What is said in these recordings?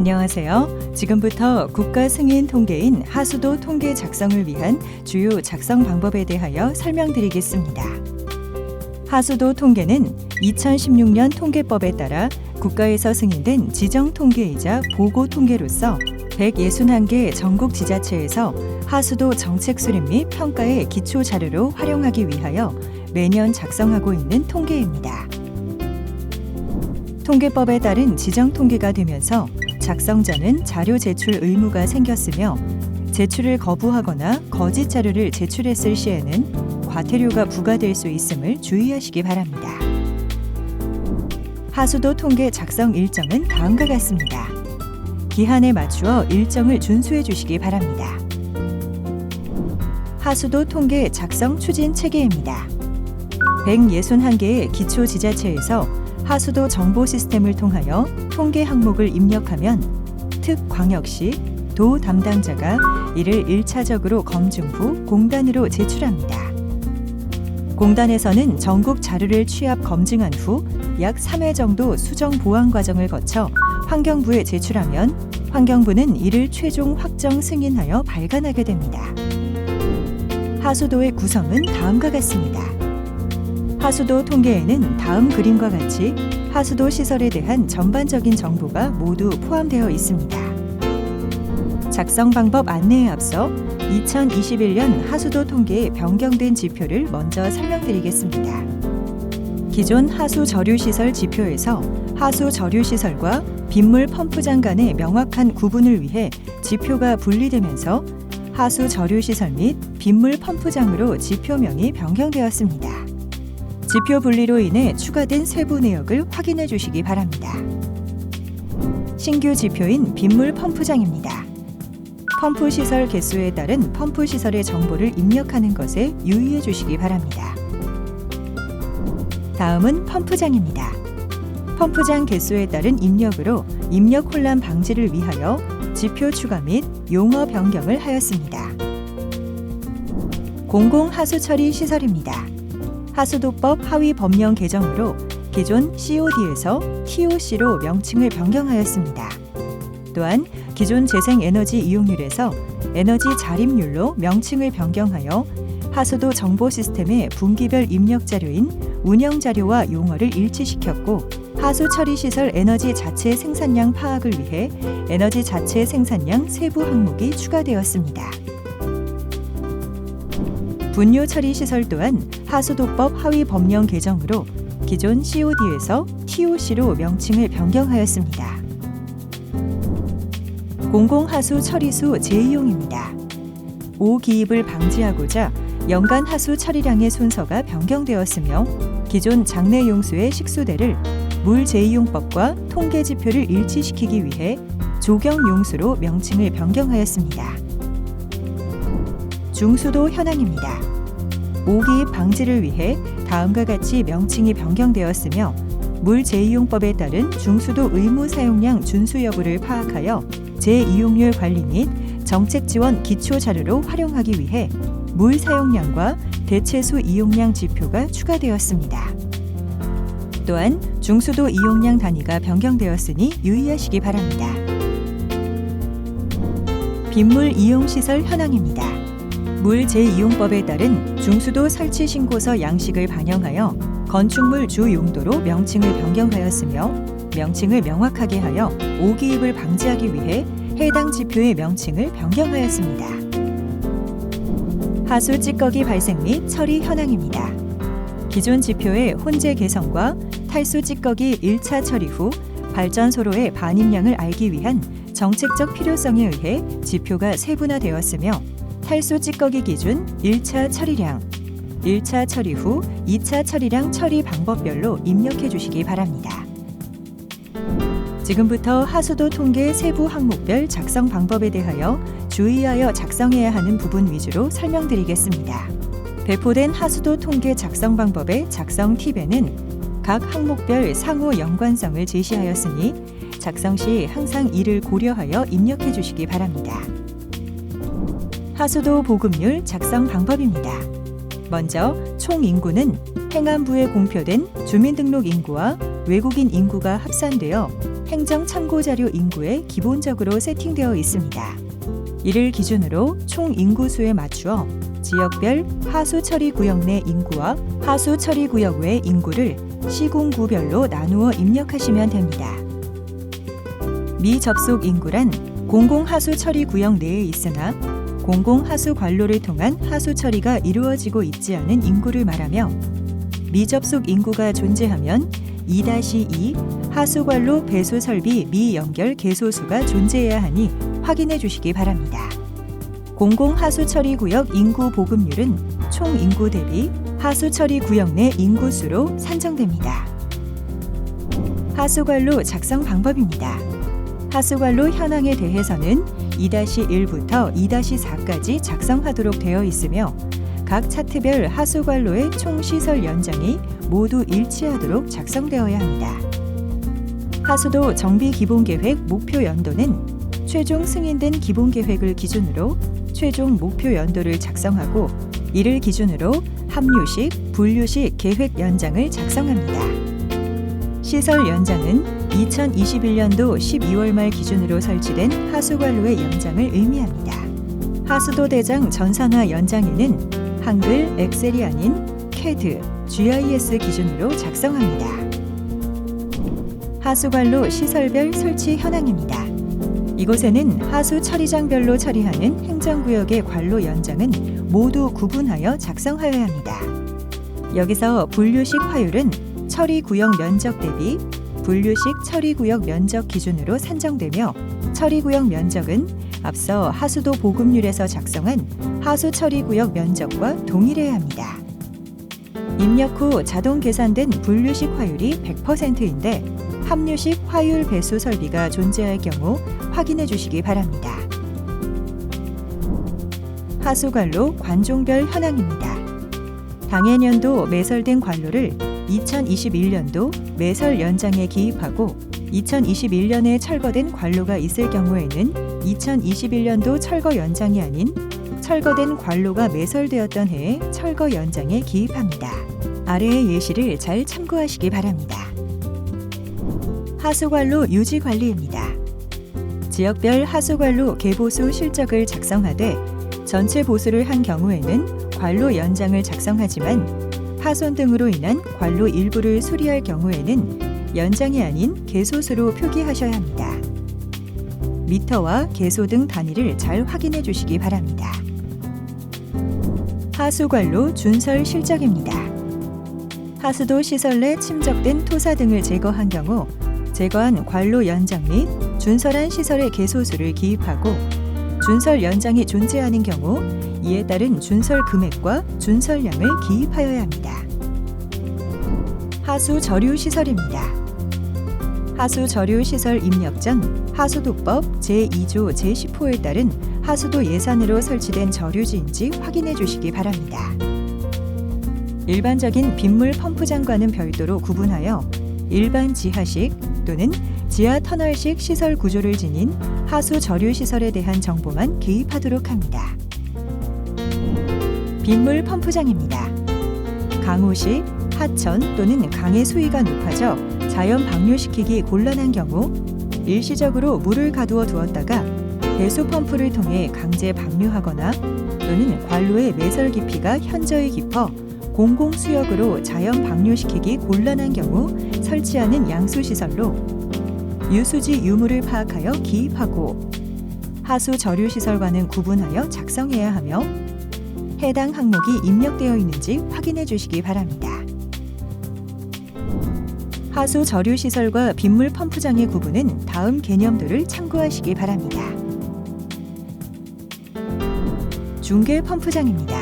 안녕하세요. 지금부터 국가 승인 통계인 하수도 통계 작성을 위한 주요 작성 방법에 대하여 설명드리겠습니다. 하수도 통계는 2016년 통계법에 따라 국가에서 승인된 지정 통계이자 보고 통계로서 161개 전국 지자체에서 하수도 정책 수립 및 평가의 기초 자료로 활용하기 위하여 매년 작성하고 있는 통계입니다. 통계법에 따른 지정 통계가 되면서 작성자는 자료 제출 의무가 생겼으며 제출을 거부하거나 거짓 자료를 제출했을 시에는 과태료가 부과될 수 있음을 주의하시기 바랍니다. 하수도 통계 작성 일정은 다음과 같습니다. 기한에 맞추어 일정을 준수해 주시기 바랍니다. 하수도 통계 작성 추진 체계입니다. 161개의 기초 지자체에서 하수도 정보 시스템을 통하여 통계 항목을 입력하면 특광역시 도 담당자가 이를 1차적으로 검증 후 공단으로 제출합니다. 공단에서는 전국 자료를 취합 검증한 후 약 3회 정도 수정 보완 과정을 거쳐 환경부에 제출하면 환경부는 이를 최종 확정 승인하여 발간하게 됩니다. 하수도의 구성은 다음과 같습니다. 하수도 통계에는 다음 그림과 같이 하수도 시설에 대한 전반적인 정보가 모두 포함되어 있습니다. 작성 방법 안내에 앞서 2021년 하수도 통계에 변경된 지표를 먼저 설명드리겠습니다. 기존 하수 저류 시설 지표에서 하수 저류 시설과 빗물 펌프장 간의 명확한 구분을 위해 지표가 분리되면서 하수 저류 시설 및 빗물 펌프장으로 지표명이 변경되었습니다. 지표 분리로 인해 추가된 세부 내역을 확인해 주시기 바랍니다. 신규 지표인 빗물 펌프장입니다. 펌프 시설 개수에 따른 펌프 시설의 정보를 입력하는 것에 유의해 주시기 바랍니다. 다음은 펌프장입니다. 펌프장 개수에 따른 입력으로 입력 혼란 방지를 위하여 지표 추가 및 용어 변경을 하였습니다. 공공하수처리 시설입니다. 하수도법 하위 법령 개정으로 기존 COD에서 TOC로 명칭을 변경하였습니다. 또한 기존 재생에너지 이용률에서 에너지 자립률로 명칭을 변경하여 하수도 정보 시스템의 분기별 입력 자료인 운영 자료와 용어를 일치시켰고 하수 처리 시설 에너지 자체 생산량 파악을 위해 에너지 자체 생산량 세부 항목이 추가되었습니다. 분뇨 처리 시설 또한 하수도법 하위 법령 개정으로 기존 COD에서 TOC로 명칭을 변경하였습니다. 공공하수 처리수 재이용입니다. 오기입을 방지하고자 연간 하수 처리량의 순서가 변경되었으며 기존 장내 용수의 식수대를 물 재이용법과 통계 지표를 일치시키기 위해 조경 용수로 명칭을 변경하였습니다. 중수도 현황입니다. 오기입 방지를 위해 다음과 같이 명칭이 변경되었으며 물 재이용법에 따른 중수도 의무 사용량 준수 여부를 파악하여 재이용률 관리 및 정책 지원 기초 자료로 활용하기 위해 물 사용량과 대체수 이용량 지표가 추가되었습니다. 또한 중수도 이용량 단위가 변경되었으니 유의하시기 바랍니다. 빗물 이용시설 현황입니다. 물 재이용법에 따른 중수도 설치 신고서 양식을 반영하여 건축물 주 용도로 명칭을 변경하였으며 명칭을 명확하게 하여 오기입을 방지하기 위해 해당 지표의 명칭을 변경하였습니다. 하수 찌꺼기 발생 및 처리 현황입니다. 기존 지표의 혼재 개선과 탈수 찌꺼기 1차 처리 후 발전소로의 반입량을 알기 위한 정책적 필요성에 의해 지표가 세분화되었으며 탈수 찌꺼기 기준 1차 처리량, 1차 처리 후 2차 처리량 처리 방법별로 입력해 주시기 바랍니다. 지금부터 하수도 통계 세부 항목별 작성 방법에 대하여 주의하여 작성해야 하는 부분 위주로 설명드리겠습니다. 배포된 하수도 통계 작성 방법의 작성 팁에는 각 항목별 상호 연관성을 제시하였으니 작성 시 항상 이를 고려하여 입력해 주시기 바랍니다. 하수도 보급률 작성 방법입니다. 먼저 총 인구는 행안부에 공표된 주민등록 인구와 외국인 인구가 합산되어 행정참고자료 인구에 기본적으로 세팅되어 있습니다. 이를 기준으로 총 인구수에 맞추어 지역별 하수처리구역 내 인구와 하수처리구역 외 인구를 시군구별로 나누어 입력하시면 됩니다. 미접속 인구란 공공하수처리구역 내에 있으나 공공하수관로를 통한 하수처리가 이루어지고 있지 않은 인구를 말하며, 미접속 인구가 존재하면 2-2 하수관로 배수설비 미연결 개소수가 존재해야 하니 확인해 주시기 바랍니다. 공공하수처리구역 인구 보급률은 총 인구 대비 하수처리구역 내 인구수로 산정됩니다. 하수관로 작성 방법입니다. 하수관로 현황에 대해서는 2-1부터 2-4까지 작성하도록 되어 있으며, 각 차트별 하수관로의 총 시설 연장이 모두 일치하도록 작성되어야 합니다. 하수도 정비 기본계획 목표 연도는 최종 승인된 기본계획을 기준으로 최종 목표 연도를 작성하고, 이를 기준으로 합류식, 분류식 계획 연장을 작성합니다. 시설 연장은 2021년도 12월 말 기준으로 설치된 하수관로의 연장을 의미합니다. 하수도 대장 전산화 연장에는 한글, 엑셀이 아닌 CAD, GIS 기준으로 작성합니다. 하수관로 시설별 설치 현황입니다. 이곳에는 하수 처리장별로 처리하는 행정구역의 관로 연장은 모두 구분하여 작성하여야 합니다. 여기서 분류식 화율은 처리구역 면적 대비 분류식 처리구역 면적 기준으로 산정되며, 처리구역 면적은 앞서 하수도 보급률에서 작성한 하수 처리구역 면적과 동일해야 합니다. 입력 후 자동 계산된 분류식 화율이 100%인데 합류식 화율 배수 설비가 존재할 경우 확인해 주시기 바랍니다. 하수관로 관종별 현황입니다. 당해년도 매설된 관로를 2021년도 매설 연장에 기입하고, 2021년에 철거된 관로가 있을 경우에는 2021년도 철거 연장이 아닌 철거된 관로가 매설되었던 해에 철거 연장에 기입합니다. 아래의 예시를 잘 참고하시기 바랍니다. 하수관로 유지 관리입니다. 지역별 하수관로 개보수 실적을 작성하되 전체 보수를 한 경우에는 관로 연장을 작성하지만, 파손 등으로 인한 관로 일부를 수리할 경우에는 연장이 아닌 개소수로 표기하셔야 합니다. 미터와 개소 등 단위를 잘 확인해 주시기 바랍니다. 하수관로 준설 실적입니다. 하수도 시설 내 침적된 토사 등을 제거한 경우 제거한 관로 연장 및 준설한 시설의 개소수를 기입하고, 준설 연장이 존재하는 경우 이에 따른 준설 금액과 준설량을 기입하여야 합니다. 하수 저류 시설입니다. 하수 저류 시설 입력 전 하수도법 제2조 제10호에 따른 하수도 예산으로 설치된 저류지인지 확인해 주시기 바랍니다. 일반적인 빗물 펌프장과는 별도로 구분하여 일반 지하식 또는 지하 터널식 시설 구조를 지닌 하수 저류 시설에 대한 정보만 기입하도록 합니다. 빗물 펌프장입니다. 강우식, 하천 또는 강의 수위가 높아져 자연 방류시키기 곤란한 경우 일시적으로 물을 가두어 두었다가 배수 펌프를 통해 강제 방류하거나, 또는 관로의 매설 깊이가 현저히 깊어 공공수역으로 자연 방류시키기 곤란한 경우 설치하는 양수시설로 유수지 유무를 파악하여 기입하고, 하수 저류시설과는 구분하여 작성해야 하며 해당 항목이 입력되어 있는지 확인해 주시기 바랍니다. 하수 저류시설과 빗물 펌프장의 구분은 다음 개념들을 참고하시기 바랍니다. 중계 펌프장입니다.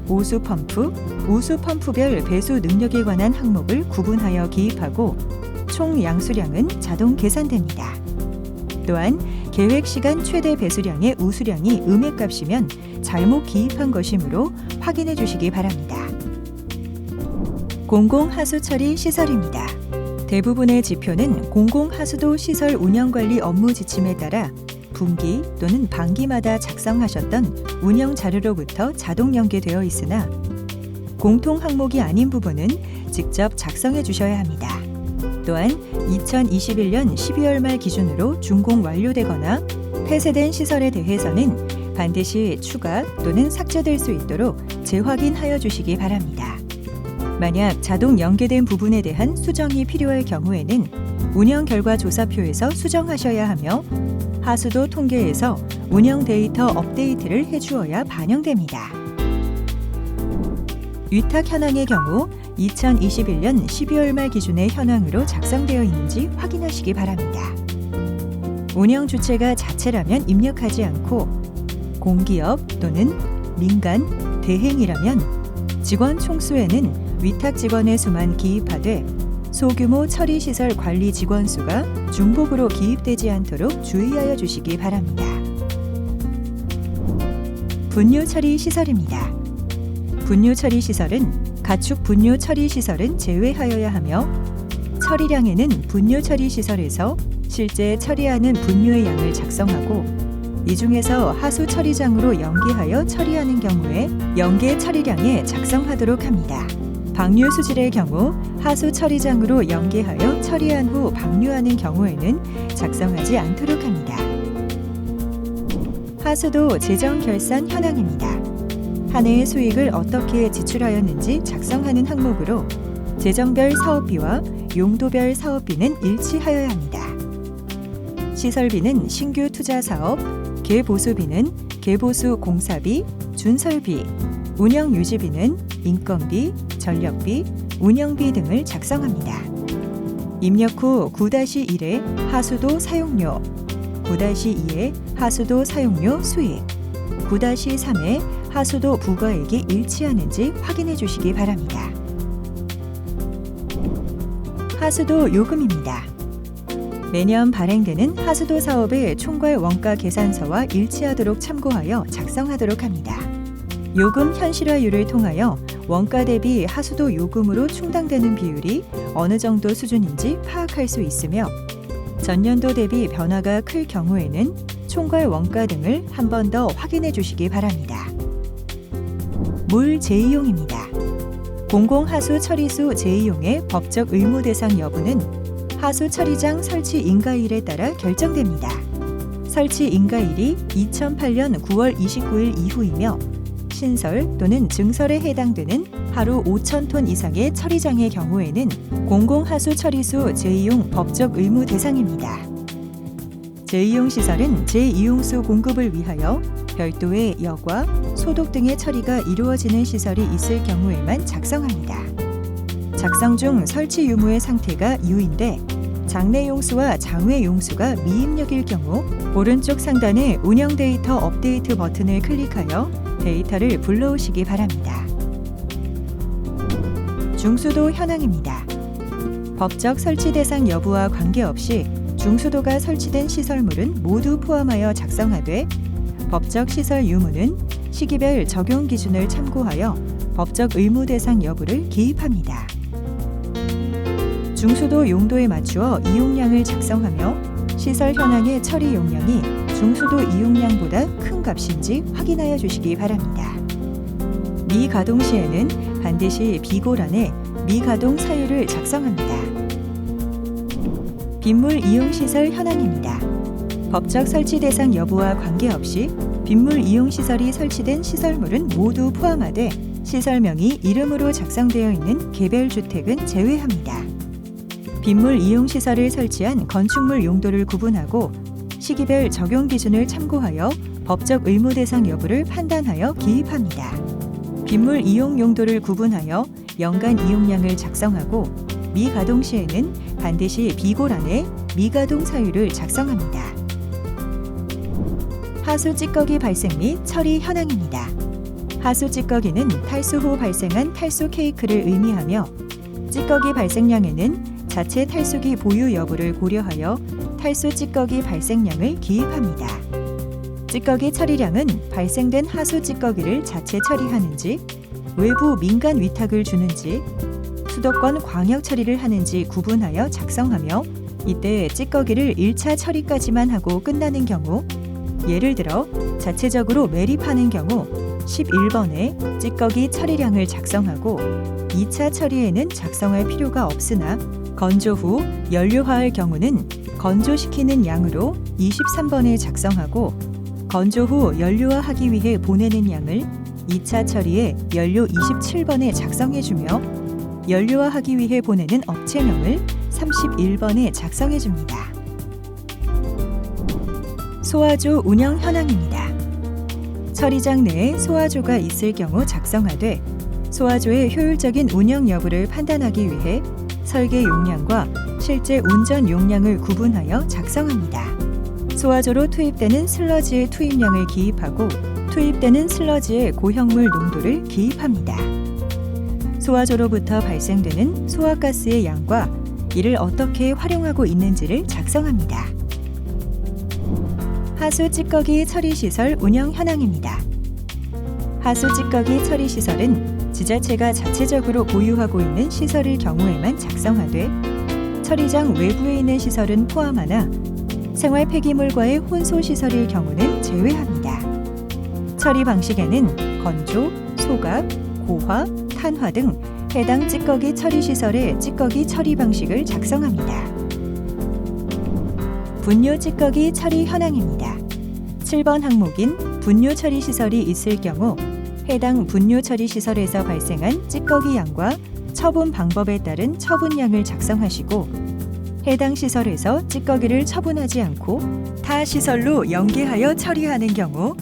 오수 펌프, 우수 펌프별 배수 능력에 관한 항목을 구분하여 기입하고 총 양수량은 자동 계산됩니다. 또한 계획 시간 최대 배수량의 우수량이 음액값이면 잘못 기입한 것이므로 확인해 주시기 바랍니다. 공공하수처리 시설입니다. 대부분의 지표는 공공하수도 시설 운영관리 업무 지침에 따라 분기 또는 반기마다 작성하셨던 운영 자료로부터 자동 연계되어 있으나 공통 항목이 아닌 부분은 직접 작성해 주셔야 합니다. 또한 2021년 12월 말 기준으로 준공 완료되거나 폐쇄된 시설에 대해서는 반드시 추가 또는 삭제될 수 있도록 재확인하여 주시기 바랍니다. 만약 자동 연계된 부분에 대한 수정이 필요할 경우에는 운영 결과 조사표에서 수정하셔야 하며 하수도 통계에서 운영 데이터 업데이트를 해주어야 반영됩니다. 위탁 현황의 경우 2021년 12월 말 기준의 현황으로 작성되어 있는지 확인하시기 바랍니다. 운영 주체가 자체라면 입력하지 않고 공기업 또는 민간, 대행이라면 직원 총수에는 위탁 직원의 수만 기입하되 소규모 처리시설 관리 직원 수가 중복으로 기입되지 않도록 주의하여 주시기 바랍니다. 분뇨 처리 시설입니다. 분뇨 처리 시설은 가축 분뇨 처리 시설은 제외하여야 하며 처리량에는 분뇨 처리 시설에서 실제 처리하는 분뇨의 양을 작성하고 이 중에서 하수 처리장으로 연계하여 처리하는 경우에 연계 처리량에 작성하도록 합니다. 방류 수질의 경우 하수 처리장으로 연계하여 처리한 후 방류하는 경우에는 작성하지 않도록 합니다. 하수도 재정 결산 현황입니다. 한 해의 수익을 어떻게 지출하였는지 작성하는 항목으로 재정별 사업비와 용도별 사업비는 일치하여야 합니다. 시설비는 신규 투자 사업, 개보수비는 개보수 공사비, 준설비, 운영 유지비는 인건비, 전력비, 운영비 등을 작성합니다. 입력 후 9-1에 하수도 사용료, 9-2에 하수도 사용료 수익, 9-3에 하수도 부과액이 일치하는지 확인해 주시기 바랍니다. 하수도 요금입니다. 매년 발행되는 하수도 사업의 총괄 원가 계산서와 일치하도록 참고하여 작성하도록 합니다. 요금 현실화율을 통하여 원가 대비 하수도 요금으로 충당되는 비율이 어느 정도 수준인지 파악할 수 있으며 전년도 대비 변화가 클 경우에는 총괄 원가 등을 한 번 더 확인해 주시기 바랍니다. 물 재이용입니다. 공공하수 처리수 재이용의 법적 의무 대상 여부는 하수 처리장 설치 인가일에 따라 결정됩니다. 설치 인가일이 2008년 9월 29일 이후이며 신설 또는 증설에 해당되는 하루 5,000톤 이상의 처리장의 경우에는 공공하수 처리수 재이용 법적 의무 대상입니다. 재이용 시설은 재이용수 공급을 위하여 별도의 여과, 소독 등의 처리가 이루어지는 시설이 있을 경우에만 작성합니다. 작성 중 설치 유무의 상태가 유인돼 장내 용수와 장외 용수가 미입력일 경우 오른쪽 상단의 운영 데이터 업데이트 버튼을 클릭하여 데이터를 불러오시기 바랍니다. 중수도 현황입니다. 법적 설치 대상 여부와 관계없이 중수도가 설치된 시설물은 모두 포함하여 작성하되 법적 시설 유무는 시기별 적용 기준을 참고하여 법적 의무 대상 여부를 기입합니다. 중수도 용도에 맞추어 이용량을 작성하며 시설 현황의 처리 용량이 중수도 이용량보다 큰 값인지 확인하여 주시기 바랍니다. 미가동 시에는 반드시 비고란에 미가동 사유를 작성합니다. 빗물 이용시설 현황입니다. 법적 설치 대상 여부와 관계없이 빗물 이용시설이 설치된 시설물은 모두 포함하되 시설명이 이름으로 작성되어 있는 개별 주택은 제외합니다. 빗물 이용시설을 설치한 건축물 용도를 구분하고 시기별 적용 기준을 참고하여 법적 의무 대상 여부를 판단하여 기입합니다. 빗물 이용 용도를 구분하여 연간 이용량을 작성하고 미가동 시에는 반드시 비고란에 미가동 사유를 작성합니다. 하수 찌꺼기 발생 및 처리 현황입니다. 하수 찌꺼기는 탈수 후 발생한 탈수 케이크를 의미하며 찌꺼기 발생량에는 자체 탈수기 보유 여부를 고려하여 탈수 찌꺼기 발생량을 기입합니다. 찌꺼기 처리량은 발생된 하수 찌꺼기를 자체 처리하는지, 외부 민간 위탁을 주는지, 수도권 광역 처리를 하는지 구분하여 작성하며 이때 찌꺼기를 1차 처리까지만 하고 끝나는 경우, 예를 들어 자체적으로 매립하는 경우 11번에 찌꺼기 처리량을 작성하고 2차 처리에는 작성할 필요가 없으나 건조 후 연료화할 경우는 건조시키는 양으로 23번에 작성하고 건조 후 연료화하기 위해 보내는 양을 2차 처리에 연료 27번에 작성해주며 연료화하기 위해 보내는 업체명을 31번에 작성해줍니다. 소화조 운영 현황입니다. 처리장 내에 소화조가 있을 경우 작성하되 소화조의 효율적인 운영 여부를 판단하기 위해 설계 용량과 실제 운전 용량을 구분하여 작성합니다. 소화조로 투입되는 슬러지의 투입량을 기입하고 투입되는 슬러지의 고형물 농도를 기입합니다. 소화조로부터 발생되는 소화가스의 양과 이를 어떻게 활용하고 있는지를 작성합니다. 하수 찌꺼기 처리시설 운영 현황입니다. 하수 찌꺼기 처리시설은 지자체가 자체적으로 보유하고 있는 시설일 경우에만 작성하되 처리장 외부에 있는 시설은 포함하나 생활 폐기물과의 혼소 시설일 경우는 제외합니다. 처리 방식에는 건조, 소각, 고화, 탄화 등 해당 찌꺼기 처리 시설의 찌꺼기 처리 방식을 작성합니다. 분뇨 찌꺼기 처리 현황입니다. 7번 항목인 분뇨 처리 시설이 있을 경우 해당 분뇨 처리 시설에서 발생한 찌꺼기 양과 처분 방법에 따른 처분량을 작성하시고 해당 시설에서 찌꺼기를 처분하지 않고 타 시설로 연계하여 처리하는 경우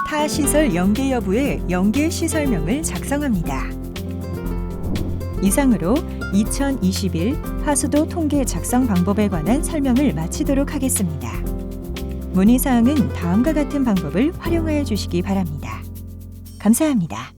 타 시설 연계 여부의 연계 시설명을 작성합니다. 이상으로 2021 하수도 통계 작성 방법에 관한 설명을 마치도록 하겠습니다. 문의사항은 다음과 같은 방법을 활용하여 주시기 바랍니다. 감사합니다.